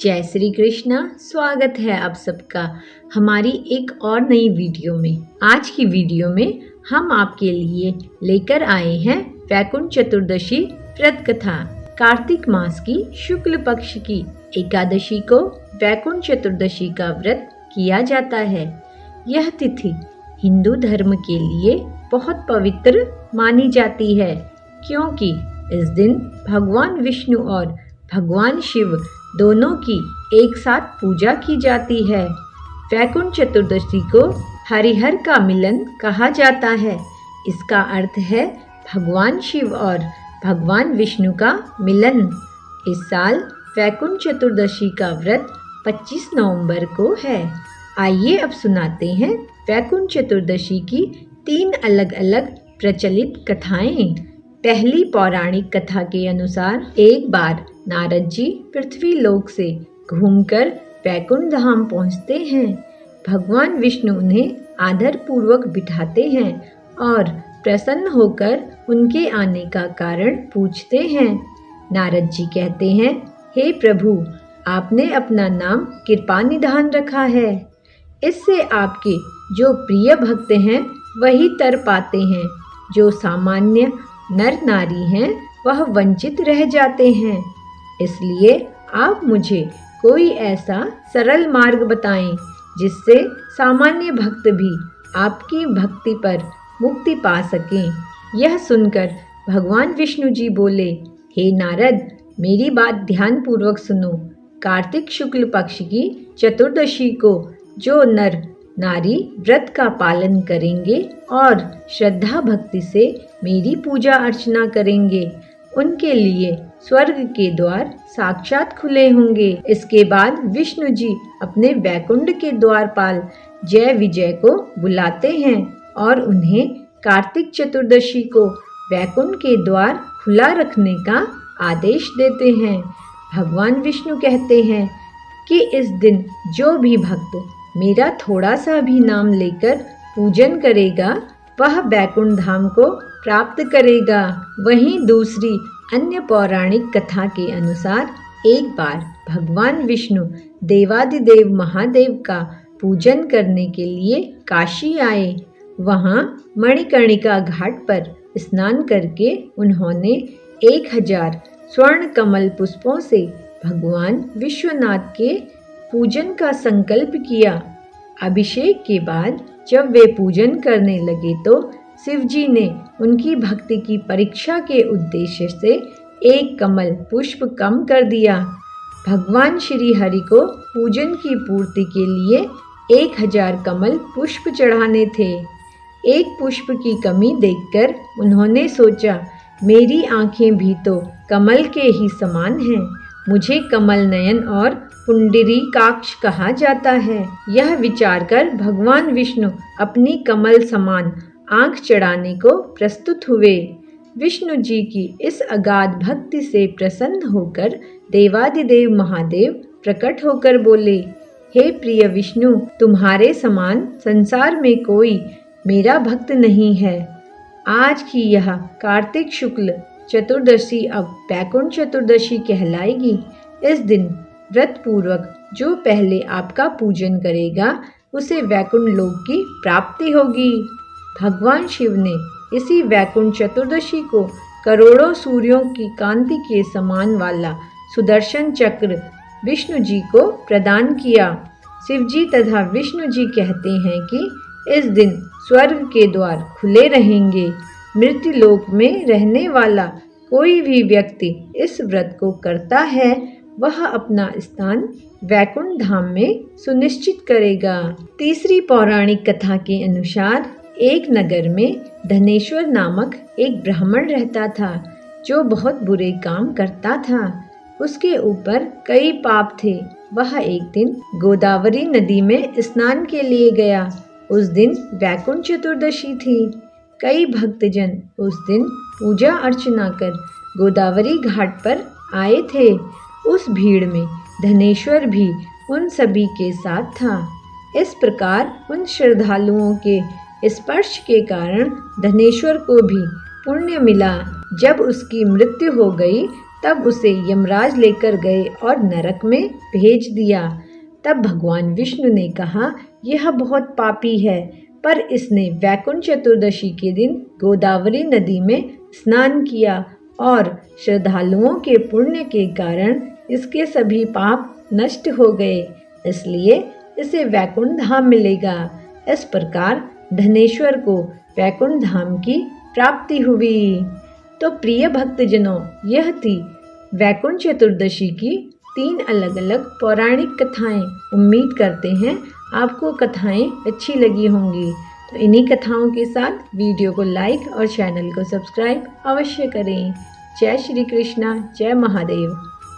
जय श्री कृष्णा। स्वागत है आप सबका हमारी एक और नई वीडियो में। आज की वीडियो में हम आपके लिए लेकर आए हैं वैकुंठ चतुर्दशी व्रत कथा। कार्तिक मास की शुक्ल पक्ष की एकादशी को वैकुंठ चतुर्दशी का व्रत किया जाता है। यह तिथि हिंदू धर्म के लिए बहुत पवित्र मानी जाती है, क्योंकि इस दिन भगवान विष्णु और भगवान शिव दोनों की एक साथ पूजा की जाती है। वैकुंठ चतुर्दशी को हरिहर का मिलन कहा जाता है। इसका अर्थ है भगवान शिव और भगवान विष्णु का मिलन। इस साल वैकुंठ चतुर्दशी का व्रत 25 नवंबर को है। आइए अब सुनाते हैं वैकुंठ चतुर्दशी की 3 अलग अलग प्रचलित कथाएं। पहली पौराणिक कथा के अनुसार एक बार नारद जी पृथ्वी लोक से घूमकर वैकुंठ धाम पहुंचते हैं। भगवान विष्णु उन्हें आदर पूर्वक बिठाते हैं और प्रसन्न होकर उनके आने का कारण पूछते हैं। नारद जी कहते हैं, हे प्रभु, आपने अपना नाम कृपानिधान रखा है। इससे आपके जो प्रिय भक्त हैं वही तर पाते हैं। जो सामान्य नर नारी हैं वह वंचित रह जाते हैं। इसलिए आप मुझे कोई ऐसा सरल मार्ग बताएं जिससे सामान्य भक्त भी आपकी भक्ति पर मुक्ति पा सकें। यह सुनकर भगवान विष्णु जी बोले, हे नारद, मेरी बात ध्यान पूर्वक सुनो। कार्तिक शुक्ल पक्ष की चतुर्दशी को जो नर नारी व्रत का पालन करेंगे और श्रद्धा भक्ति से मेरी पूजा अर्चना करेंगे, उनके लिए स्वर्ग के द्वार साक्षात खुले होंगे। इसके बाद विष्णु जी अपने वैकुंठ के द्वारपाल जय विजय को बुलाते हैं और उन्हें कार्तिक चतुर्दशी को वैकुंठ के द्वार खुला रखने का आदेश देते हैं। भगवान विष्णु कहते हैं कि इस दिन जो भी भक्त मेरा थोड़ा सा भी नाम लेकर पूजन करेगा वह वैकुंठ धाम को प्राप्त करेगा। वहीं दूसरी अन्य पौराणिक कथा के अनुसार एक बार भगवान विष्णु देवादिदेव महादेव का पूजन करने के लिए काशी आए। वहां मणिकर्णिका घाट पर स्नान करके उन्होंने 1000 स्वर्ण कमल पुष्पों से भगवान विश्वनाथ के पूजन का संकल्प किया। अभिषेक के बाद जब वे पूजन करने लगे तो शिव जी ने उनकी भक्ति की परीक्षा के उद्देश्य से एक कमल पुष्प कम कर दिया। भगवान श्री हरि को पूजन की पूर्ति के लिए 1000 कमल पुष्प चढ़ाने थे। एक पुष्प की कमी देखकर उन्होंने सोचा, मेरी आंखें भी तो कमल के ही समान हैं। मुझे कमल नयन और पुंडरीकाक्ष कहा जाता है। यह विचार कर भगवान विष्णु अपनी कमल समान आंख चढ़ाने को प्रस्तुत हुए। विष्णु जी की इस अगाध भक्ति से प्रसन्न होकर देवादिदेव महादेव प्रकट होकर बोले, हे प्रिय विष्णु, तुम्हारे समान संसार में कोई मेरा भक्त नहीं है। आज की यह कार्तिक शुक्ल चतुर्दशी अब वैकुंठ चतुर्दशी कहलाएगी। इस दिन व्रत पूर्वक जो पहले आपका पूजन करेगा उसे वैकुंठ लोक की प्राप्ति होगी। भगवान शिव ने इसी वैकुंठ चतुर्दशी को करोड़ों सूर्यों की कांति के समान वाला सुदर्शन चक्र विष्णु जी को प्रदान किया। शिव जी तथा विष्णु जी कहते हैं कि इस दिन स्वर्ग के द्वार खुले रहेंगे। मृत्यु लोक में रहने वाला कोई भी व्यक्ति इस व्रत को करता है वह अपना स्थान वैकुंठ धाम में सुनिश्चित करेगा। तीसरी पौराणिक कथा के अनुसार एक नगर में धनेश्वर नामक एक ब्राह्मण रहता था जो बहुत बुरे काम करता था। उसके ऊपर कई पाप थे। वह एक दिन गोदावरी नदी में स्नान के लिए गया। उस दिन वैकुंठ चतुर्दशी थी। कई भक्तजन उस दिन पूजा अर्चना कर गोदावरी घाट पर आए थे। उस भीड़ में धनेश्वर भी उन सभी के साथ था। इस प्रकार उन श्रद्धालुओं के स्पर्श के कारण धनेश्वर को भी पुण्य मिला। जब उसकी मृत्यु हो गई तब उसे यमराज लेकर गए और नरक में भेज दिया। तब भगवान विष्णु ने कहा, यह बहुत पापी है, पर इसने वैकुंठ चतुर्दशी के दिन गोदावरी नदी में स्नान किया और श्रद्धालुओं के पुण्य के कारण इसके सभी पाप नष्ट हो गए, इसलिए इसे वैकुंठ धाम मिलेगा। इस प्रकार धनेश्वर को वैकुंठ धाम की प्राप्ति हुई। तो प्रिय भक्तजनों, यह थी वैकुंठ चतुर्दशी की 3 अलग अलग पौराणिक कथाएं। उम्मीद करते हैं आपको कथाएं अच्छी लगी होंगी। तो इन्हीं कथाओं के साथ वीडियो को लाइक और चैनल को सब्सक्राइब अवश्य करें। जय श्री कृष्णा, जय महादेव।